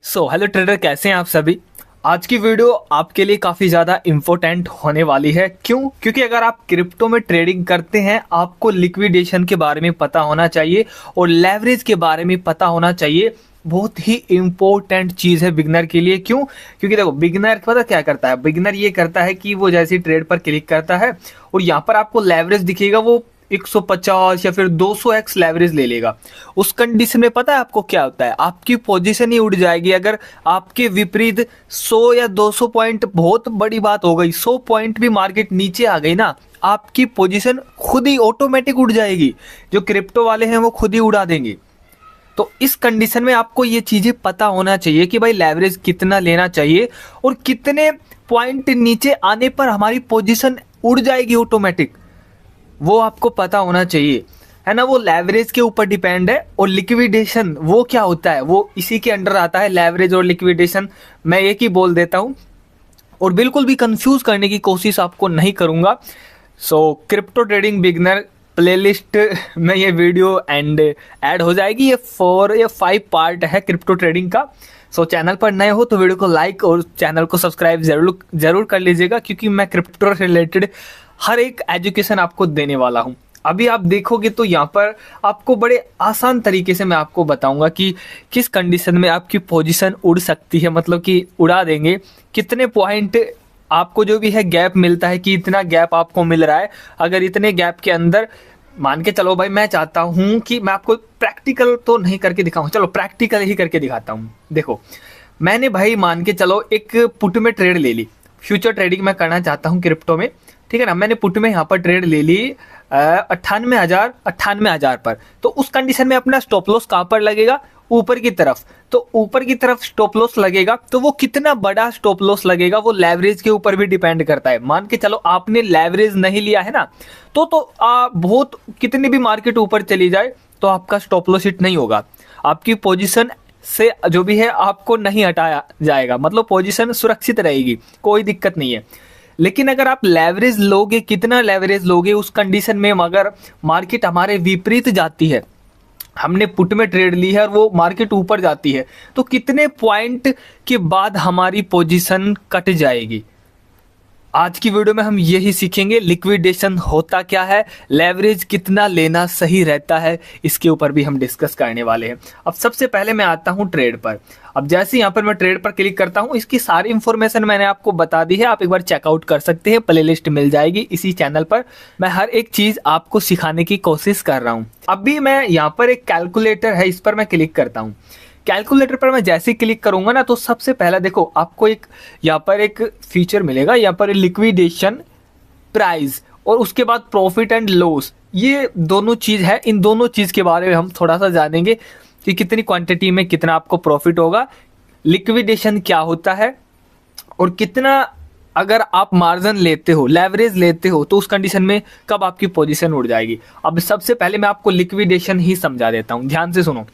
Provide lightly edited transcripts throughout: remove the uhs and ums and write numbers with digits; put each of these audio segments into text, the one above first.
Hello trader, कैसे हैं आप सभी। आज की वीडियो आपके लिए काफ़ी ज़्यादा इम्पोर्टेंट होने वाली है। क्यों? क्योंकि अगर आप क्रिप्टो में ट्रेडिंग करते हैं, आपको लिक्विडेशन के बारे में पता होना चाहिए और लेवरेज के बारे में पता होना चाहिए। बहुत ही इम्पोर्टेंट चीज़ है बिगनर के लिए। क्यों? क्योंकि देखो, बिगनर पता क्या करता है। बिगनर ये करता है कि वो जैसे ट्रेड पर क्लिक करता है और यहाँ पर आपको लेवरेज दिखेगा, वो 150 या फिर 200x लेवरेज ले लेगा। उस कंडीशन में पता है आपको क्या होता है, आपकी पोजीशन ही उड़ जाएगी। अगर आपके विपरीत 100 या 200 पॉइंट, बहुत बड़ी बात हो गई, 100 पॉइंट भी मार्केट नीचे आ गई ना, आपकी पोजीशन खुद ही ऑटोमेटिक उड़ जाएगी। जो क्रिप्टो वाले हैं वो खुद ही उड़ा देंगे। तो इस कंडीशन में आपको ये चीजें पता होना चाहिए कि भाई लेवरेज कितना लेना चाहिए और कितने पॉइंट नीचे आने पर हमारी पोजीशन उड़ जाएगी ऑटोमेटिक, वो आपको पता होना चाहिए, है ना। वो लेवरेज के ऊपर डिपेंड है। और लिक्विडेशन वो क्या होता है, वो इसी के अंडर आता है। लेवरेज और लिक्विडेशन मैं एक ही बोल देता हूं और बिल्कुल भी कंफ्यूज करने की कोशिश आपको नहीं करूंगा। क्रिप्टो ट्रेडिंग बिगनर प्लेलिस्ट में ये वीडियो एंड ऐड हो जाएगी। ये 4 या 5 पार्ट है क्रिप्टो ट्रेडिंग का। चैनल पर नए हो तो वीडियो को लाइक और चैनल को सब्सक्राइब जरूर कर लीजिएगा, क्योंकि मैं क्रिप्टो से रिलेटेड हर एक एजुकेशन आपको देने वाला हूं। अभी आप देखोगे तो यहाँ पर आपको बड़े आसान तरीके से मैं आपको बताऊंगा कि किस कंडीशन में आपकी पोजीशन उड़ सकती है, मतलब कि उड़ा देंगे। कितने पॉइंट आपको जो भी है गैप मिलता है, कि इतना गैप आपको मिल रहा है। अगर इतने गैप के अंदर मान के चलो भाई, मैं चाहता हूं कि मैं आपको प्रैक्टिकल तो नहीं करके दिखाऊं, चलो प्रैक्टिकल ही करके दिखाता हूं। देखो, मैंने भाई मान के चलो एक पुट में ट्रेड ले ली। फ्यूचर ट्रेडिंग मैं करना चाहता हूं क्रिप्टो में, ठीक है ना। मैंने पुट में यहाँ पर ट्रेड ले ली 98,000 पर। तो उस कंडीशन में अपना स्टॉप लॉस कहाँ पर लगेगा? ऊपर की तरफ। तो ऊपर की तरफ स्टॉप लॉस लगेगा, तो वो कितना बड़ा स्टॉप लॉस लगेगा वो लेवरेज के ऊपर भी डिपेंड करता है। मान के चलो आपने लेवरेज नहीं लिया है ना, तो बहुत कितनी भी मार्केट ऊपर चली जाए तो आपका स्टॉप लॉस हिट नहीं होगा। आपकी पोजीशन से जो भी है आपको नहीं हटाया जाएगा, मतलब पोजीशन सुरक्षित रहेगी, कोई दिक्कत नहीं है। लेकिन अगर आप लेवरेज लोगे, कितना लेवरेज लोगे उस कंडीशन में, अगर मार्केट हमारे विपरीत जाती है, हमने पुट में ट्रेड ली है और वो मार्केट ऊपर जाती है, तो कितने पॉइंट के बाद हमारी पोजीशन कट जाएगी। आज की वीडियो में हम यही सीखेंगे, लिक्विडेशन होता क्या है, लेवरेज कितना लेना सही रहता है, इसके ऊपर भी हम डिस्कस करने वाले हैं। अब सबसे पहले मैं आता हूं ट्रेड पर। अब जैसे यहाँ पर मैं ट्रेड पर क्लिक करता हूं, इसकी सारी इंफॉर्मेशन मैंने आपको बता दी है, आप एक बार चेकआउट कर सकते हैं। प्लेलिस्ट मिल जाएगी इसी चैनल पर। मैं हर एक चीज आपको सिखाने की कोशिश कर रहा हूँ। अभी मैं यहाँ पर एक कैलकुलेटर है, इस पर मैं क्लिक करता हूँ। कैलकुलेटर पर मैं जैसे क्लिक करूंगा ना, तो सबसे पहला देखो आपको एक यहाँ पर एक फीचर मिलेगा, यहाँ पर लिक्विडेशन प्राइस और उसके बाद प्रॉफिट एंड लॉस। ये दोनों चीज है, इन दोनों चीज के बारे में हम थोड़ा सा जानेंगे कि कितनी क्वांटिटी में कितना आपको प्रॉफिट होगा, लिक्विडेशन क्या होता है और कितना अगर आप मार्जिन लेते हो, लेवरेज लेते हो, तो उस कंडीशन में कब आपकी पोजीशन उड़ जाएगी। अब सबसे पहले मैं आपको लिक्विडेशन ही समझा देता हूं, ध्यान से सुनो।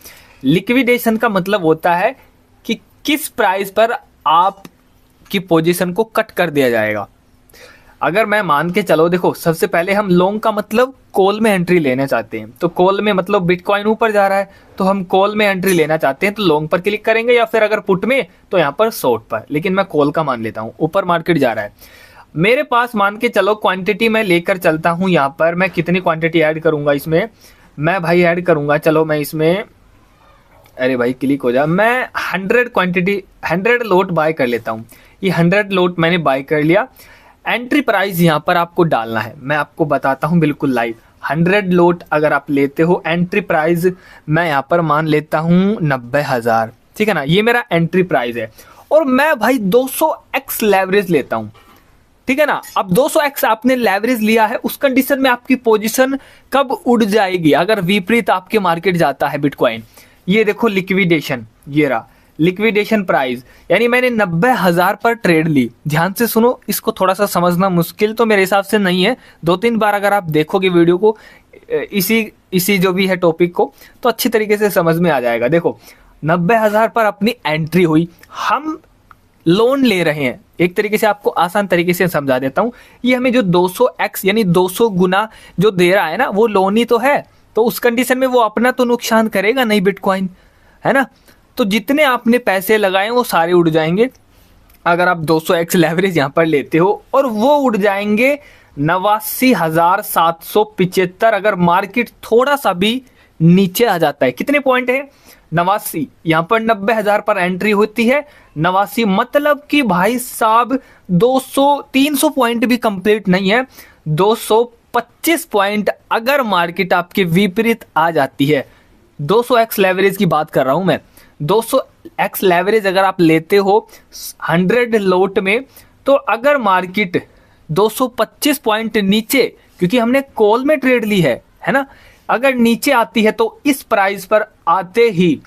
लिक्विडेशन का मतलब होता है कि किस प्राइस पर आपकी पोजीशन को कट कर दिया जाएगा। अगर मैं मान के चलो, देखो सबसे पहले हम लॉन्ग का मतलब कॉल में एंट्री लेना चाहते हैं, तो कॉल में मतलब बिटकॉइन ऊपर जा रहा है तो हम कॉल में एंट्री लेना चाहते हैं, तो लॉन्ग पर क्लिक करेंगे, या फिर अगर पुट में तो यहाँ पर शॉर्ट पर। लेकिन मैं कॉल का मान लेता हूँ, ऊपर मार्केट जा रहा है। मेरे पास मान के चलो क्वांटिटी मैं लेकर चलता हूँ। यहाँ पर मैं कितनी क्वांटिटी ऐड करूंगा इसमें, मैं भाई ऐड करूंगा, चलो मैं इसमें, अरे भाई क्लिक हो जा, मैं 100 लोट बाय कर लेता हूँ। ये 100 लोट मैंने बाय कर लिया। एंट्री प्राइस यहाँ पर आपको डालना है, मैं आपको बताता हूँ बिल्कुल लाइव। 100 लोट अगर आप लेते हो, एंट्री प्राइस मैं यहाँ पर मान लेता हूँ 90,000, ठीक है ना। ये मेरा एंट्री प्राइस है और मैं भाई 200x लेवरेज लेता हूँ, ठीक है ना। अब 200x आपने लेवरेज लिया है, उस कंडीशन में आपकी पोजीशन कब उड़ जाएगी अगर विपरीत आपके मार्केट जाता है बिटकॉइन। ये देखो लिक्विडेशन, ये रहा लिक्विडेशन प्राइस, यानी मैंने 90,000 पर ट्रेड ली। ध्यान से सुनो, इसको थोड़ा सा समझना मुश्किल तो मेरे हिसाब से नहीं है। 2-3 बार अगर आप देखोगे वीडियो को, इसी जो भी है टॉपिक को, तो अच्छी तरीके से समझ में आ जाएगा। देखो 90,000 पर अपनी एंट्री हुई, हम लोन ले रहे हैं। एक तरीके से आपको आसान तरीके से समझा देता हूं, ये हमें जो 200x यानी 200 गुना जो दे रहा है ना, वो लोन ही तो है। तो उस कंडीशन में वो अपना तो नुकसान करेगा नहीं बिटकॉइन, है ना। तो जितने आपने पैसे लगाए वो सारे उड़ जाएंगे। अगर आप 200x लेवरेज यहाँ पर लेते हो और वो उड़ जाएंगे 89,775 अगर मार्केट थोड़ा सा भी नीचे आ जाता है। कितने पॉइंट है? 89। यहाँ पर 90,000 पर एंट्री होती है, 89 मतलब कि भाई साहब 300 पॉइंट भी कंप्लीट नहीं है, 225 पॉइंट अगर मार्केट आपके विपरीत आ जाती है। 200x लेवरेज की बात कर रहा हूं मैं। 200x लेवरेज अगर आप लेते हो 100 लोट में, तो अगर मार्केट 225 पॉइंट नीचे, क्योंकि हमने कॉल में ट्रेड ली है ना, अगर नीचे आती है तो इस प्राइस पर आते ही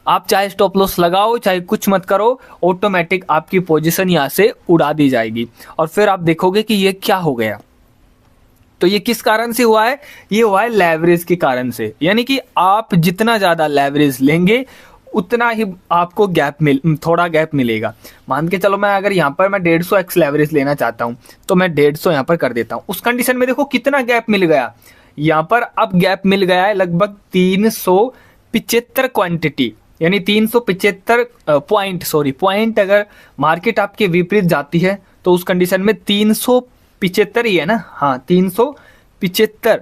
आप चाहे स्टॉप लॉस लगाओ चाहे कुछ मत करो, ऑटोमेटिक आपकी पोजीशन यहां से उड़ा दी जाएगी। और फिर आप देखोगे कि ये क्या हो गया। तो ये किस कारण से हुआ है? ये हुआ है लेवरेज के कारण से। यानी कि आप जितना ज्यादा लेवरेज लेंगे उतना ही आपको थोड़ा गैप मिलेगा। मान के चलो मैं अगर यहाँ पर मैं 150x लेवरेज लेना चाहता हूँ तो मैं 150 यहाँ पर कर देता हूँ। उस कंडीशन में देखो कितना गैप मिल गया, यहाँ पर अब गैप मिल गया है लगभग 375 क्वांटिटी, यानी 375 पॉइंट। अगर मार्केट आपके विपरीत जाती है तो उस कंडीशन में 375 ही है ना, हाँ 375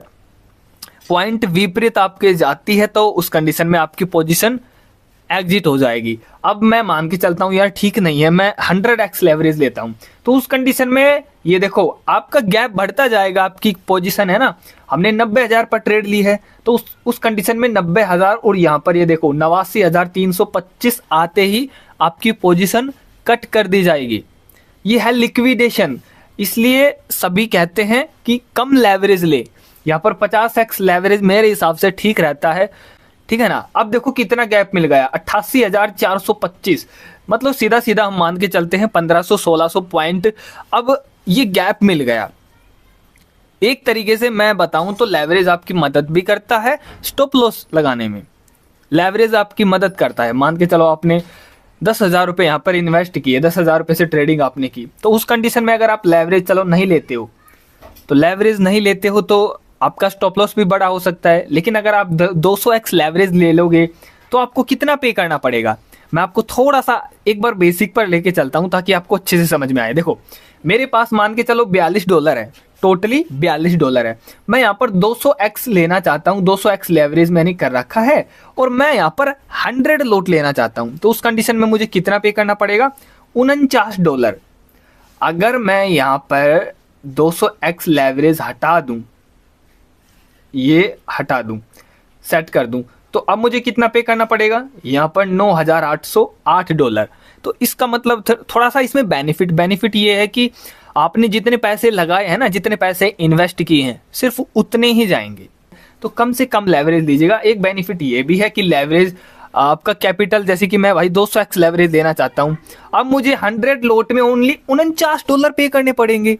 पॉइंट विपरीत आपके जाती है तो उस कंडीशन में आपकी पोजीशन एग्जिट हो जाएगी। अब मैं मान के चलता हूं यार ठीक नहीं है, मैं 100x लेवरेज लेता हूं, तो उस कंडीशन में ये देखो आपका गैप बढ़ता जाएगा। आपकी पोजीशन है ना, हमने 90,000 पर ट्रेड ली है तो उस कंडीशन में 90,000 और यहाँ पर ये देखो 89,325 आते ही आपकी पोजीशन कट कर दी जाएगी। ये है लिक्विडेशन। इसलिए सभी कहते हैं कि कम लेवरेज ले। यहाँ पर 50x लेवरेज मेरे हिसाब से ठीक रहता है, ठीक है ना। अब देखो कितना गैप मिल गया, 88,425, मतलब सीधा सीधा हम मान के चलते हैं 1500-1600 पॉइंट अब ये गैप मिल गया। एक तरीके से मैं बताऊं तो लेवरेज आपकी मदद भी करता है स्टॉप लॉस लगाने में। लेवरेज आपकी मदद करता है। मान के चलो आपने 10,000 रुपये यहाँ पर इन्वेस्ट किए, 10,000 रुपये से ट्रेडिंग आपने की, तो उस कंडीशन में अगर आप लेवरेज चलो नहीं लेते हो, तो लेवरेज नहीं लेते हो तो आपका स्टॉप लॉस भी बड़ा हो सकता है। लेकिन अगर आप 200x लेवरेज ले लोगे तो आपको कितना पे करना पड़ेगा, मैं आपको थोड़ा सा एक बार बेसिक पर लेके चलता हूं ताकि आपको अच्छे से समझ में आए। देखो मेरे पास मान के चलो $42 है, टोटली $42 है। मैं यहाँ पर 200x लेना चाहता हूँ, 200x लेवरेज मैंने कर रखा है और मैं यहाँ पर 100 लोट लेना चाहता हूँ, तो उस कंडीशन में मुझे कितना पे करना पड़ेगा? $49। अगर मैं यहाँ पर 200x लेवरेज हटा दूं, ये हटा दूं, सेट कर दूं, तो अब मुझे कितना पे करना पड़ेगा? यहाँ पर $9,808। तो इसका मतलब थोड़ा सा इसमें बेनिफिट ये है कि आपने जितने पैसे लगाए हैं ना, जितने पैसे इन्वेस्ट किए हैं, सिर्फ उतने ही जाएंगे। तो कम से कम लेवरेज लीजिएगा। एक बेनिफिट ये भी है कि लेवरेज आपका कैपिटल, जैसे कि मैं भाई 200x लेवरेज देना चाहता हूं, अब मुझे 100 लोट में ओनली $49 पे करने पड़ेंगे।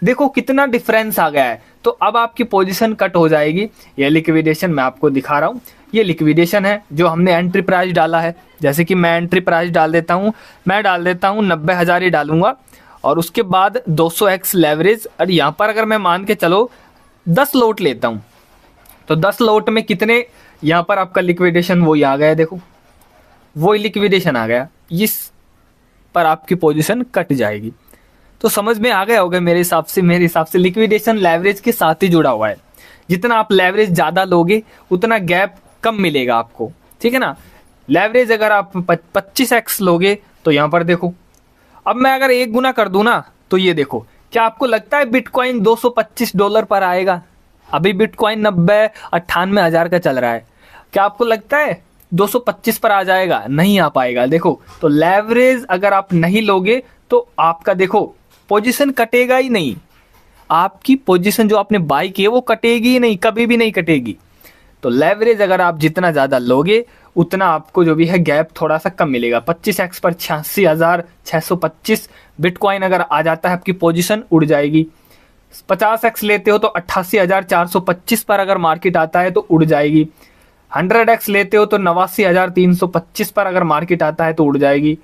देखो कितना डिफरेंस आ गया है। तो अब आपकी पोजीशन कट हो जाएगी। ये लिक्विडेशन मैं आपको दिखा रहा हूं, ये लिक्विडेशन है जो हमने एंट्री प्राइस डाला है। जैसे कि मैं एंट्री प्राइस डाल देता हूं, मैं डाल देता हूं 90,000 ही डालूंगा, और उसके बाद 200x लेवरेज। और यहाँ पर अगर मैं मान के चलो 10 लोट लेता हूँ, तो 10 लोट में कितने, यहाँ पर आपका लिक्विडेशन वही आ गया, देखो वही लिक्विडेशन आ गया, इस पर आपकी पोजीशन कट जाएगी। तो समझ में आ गया होगा मेरे हिसाब से लिक्विडेशन लेवरेज के साथ ही जुड़ा हुआ है। जितना आप लेवरेज ज्यादा लोगे उतना गैप कम मिलेगा आपको, ठीक है ना। लेवरेज अगर आप 25x लोगे तो यहाँ पर देखो, अब मैं अगर 1 गुना कर दूं ना, तो ये देखो, क्या आपको लगता है बिटकॉइन $225 पर आएगा? अभी बिटकॉइन 90-98 हज़ार का चल रहा है, क्या आपको लगता है 225 पर आ जाएगा? नहीं आ पाएगा। देखो तो लेवरेज अगर आप नहीं लोगे तो आपका देखो पोजीशन कटेगा ही नहीं, आपकी पोजीशन जो आपने बाई की है वो कटेगी ही नहीं, कभी भी नहीं कटेगी। तो लेवरेज अगर आप जितना ज्यादा लोगे उतना आपको जो भी है गैप थोड़ा सा कम मिलेगा। 25x पर 86,625 बिटकॉइन अगर आ जाता है आपकी पोजीशन उड़ जाएगी। 50x लेते हो तो 88,425 पर अगर मार्केट आता है तो उड़ जाएगी। 100x लेते हो तो 89,325 पर अगर मार्केट आता है तो उड़ जाएगी।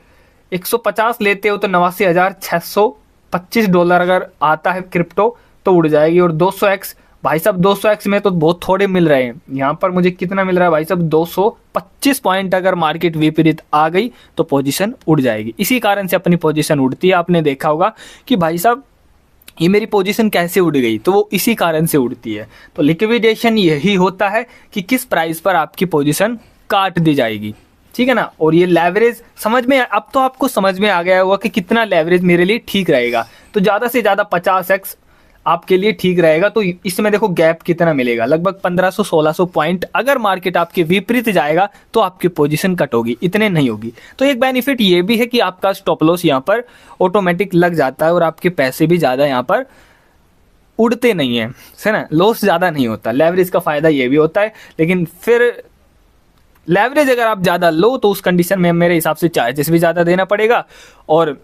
150 लेते हो तो $89,625 अगर आता है क्रिप्टो तो उड़ जाएगी। और 200x भाई साहब 200x में तो बहुत थोड़े मिल रहे हैं, यहाँ पर मुझे कितना मिल रहा है भाई साहब? $225 25 पॉइंट अगर मार्केट विपरीत आ गई तो पोजीशन उड़ जाएगी। इसी कारण से अपनी पोजीशन उड़ती है। आपने देखा होगा कि भाई साहब ये मेरी पोजीशन कैसे उड़ गई, तो वो इसी कारण से उड़ती है। तो लिक्विडेशन यही होता है कि किस प्राइस पर आपकी पोजीशन काट दी जाएगी, ठीक है ना। और ये लेवरेज समझ में, अब तो आपको समझ में आ गया होगा कि कितना लेवरेज मेरे लिए ठीक रहेगा। तो ज़्यादा से ज़्यादा 50x आपके लिए ठीक रहेगा। तो इसमें देखो गैप कितना मिलेगा, लगभग 1500-1600 पॉइंट। अगर मार्केट आपके विपरीत जाएगा तो आपकी पोजीशन कट होगी, इतने नहीं होगी। तो एक बेनिफिट ये भी है कि आपका स्टॉप लॉस यहाँ पर ऑटोमेटिक लग जाता है और आपके पैसे भी ज़्यादा यहाँ पर उड़ते नहीं है ना, लॉस ज़्यादा नहीं होता। लेवरेज का फ़ायदा ये भी होता है, लेकिन फिर लेवरेज अगर आप ज़्यादा लो तो उस कंडीशन में मेरे हिसाब से चार्जेस भी ज़्यादा देना पड़ेगा और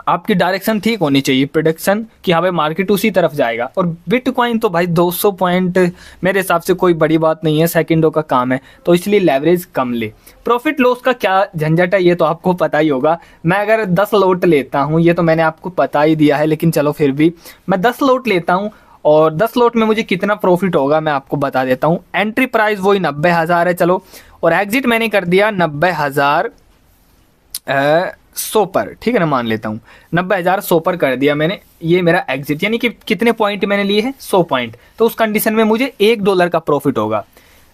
आपकी डायरेक्शन ठीक होनी चाहिए, प्रोडक्शन कि हाँ भाई मार्केट उसी तरफ जाएगा। और बिटकॉइन तो भाई 200 पॉइंट मेरे हिसाब से कोई बड़ी बात नहीं है, सेकंडों का काम है, तो इसलिए लेवरेज कम ले। प्रॉफिट लॉस का क्या झंझट है ये तो आपको पता ही होगा। मैं अगर 10 लॉट लेता हूँ, ये तो मैंने आपको बता ही दिया है, लेकिन चलो फिर भी मैं 10 लॉट लेता हूँ और 10 लॉट में मुझे कितना प्रॉफिट होगा मैं आपको बता देता हूँ। एंट्री प्राइस वही 90,000 है चलो, और एग्जिट मैंने कर दिया 90,100 पर, ठीक है ना, मान लेता हूँ 90,100 पर कर दिया मैंने। ये मेरा एग्जिट, यानी कि कितने पॉइंट मैंने लिए हैं, 100 पॉइंट। तो उस कंडीशन में मुझे $1 का प्रॉफिट होगा।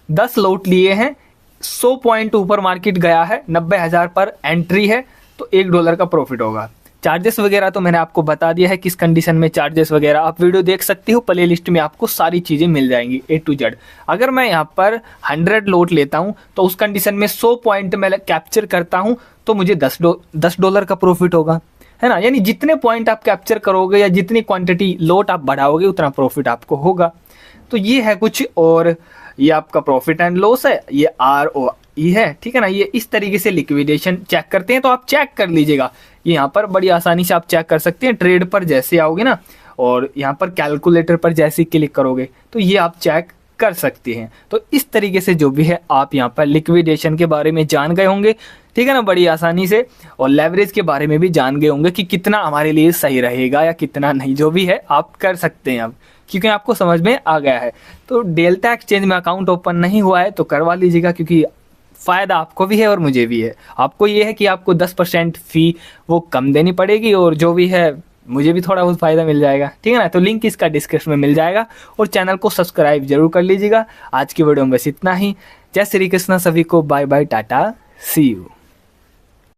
10 लॉट लिए हैं, 100 पॉइंट ऊपर मार्केट गया है, 90,000 पर एंट्री है, तो $1 का प्रॉफिट होगा। चार्जेस वगैरह तो मैंने आपको बता दिया है किस कंडीशन में चार्जेस वगैरह, आप वीडियो देख सकते हो, प्ले लिस्ट में आपको सारी चीज़ें मिल जाएंगी A to Z। अगर मैं यहाँ पर 100 लॉट लेता हूँ तो उस कंडीशन में 100 पॉइंट मैं कैप्चर करता हूँ तो मुझे $10 का प्रॉफिट होगा, है ना। यानी जितने पॉइंट आप कैप्चर करोगे या जितनी क्वांटिटी लॉट आप बढ़ाओगे उतना प्रॉफिट आपको होगा। तो ये है कुछ, और ये आपका प्रॉफिट एंड लॉस है, ये ROE है, ठीक है ना। ये इस तरीके से लिक्विडेशन चेक करते हैं, तो आप चेक कर लीजिएगा। ये यहाँ पर बड़ी आसानी से आप चेक कर सकते हैं। ट्रेड पर जैसे आओगे ना और यहाँ पर कैलकुलेटर पर जैसे क्लिक करोगे तो ये आप चेक कर सकते हैं। तो इस तरीके से जो भी है आप यहाँ पर लिक्विडेशन के बारे में जान गए होंगे, ठीक है ना, बड़ी आसानी से। और लेवरेज के बारे में भी जान गए होंगे कि कितना हमारे लिए सही रहेगा या कितना नहीं, जो भी है आप कर सकते हैं अब, क्योंकि आपको समझ में आ गया है। तो डेल्टा एक्सचेंज में अकाउंट ओपन नहीं हुआ है तो करवा लीजिएगा, क्योंकि फ़ायदा आपको भी है और मुझे भी है। आपको ये है कि आपको 10% फ़ी वो कम देनी पड़ेगी और जो भी है मुझे भी थोड़ा बहुत फ़ायदा मिल जाएगा, ठीक है ना। तो लिंक इसका डिस्क्रिप्शन में मिल जाएगा और चैनल को सब्सक्राइब जरूर कर लीजिएगा। आज की वीडियो में बस इतना ही। जय श्री कृष्ण सभी को, bye bye, tata, see you.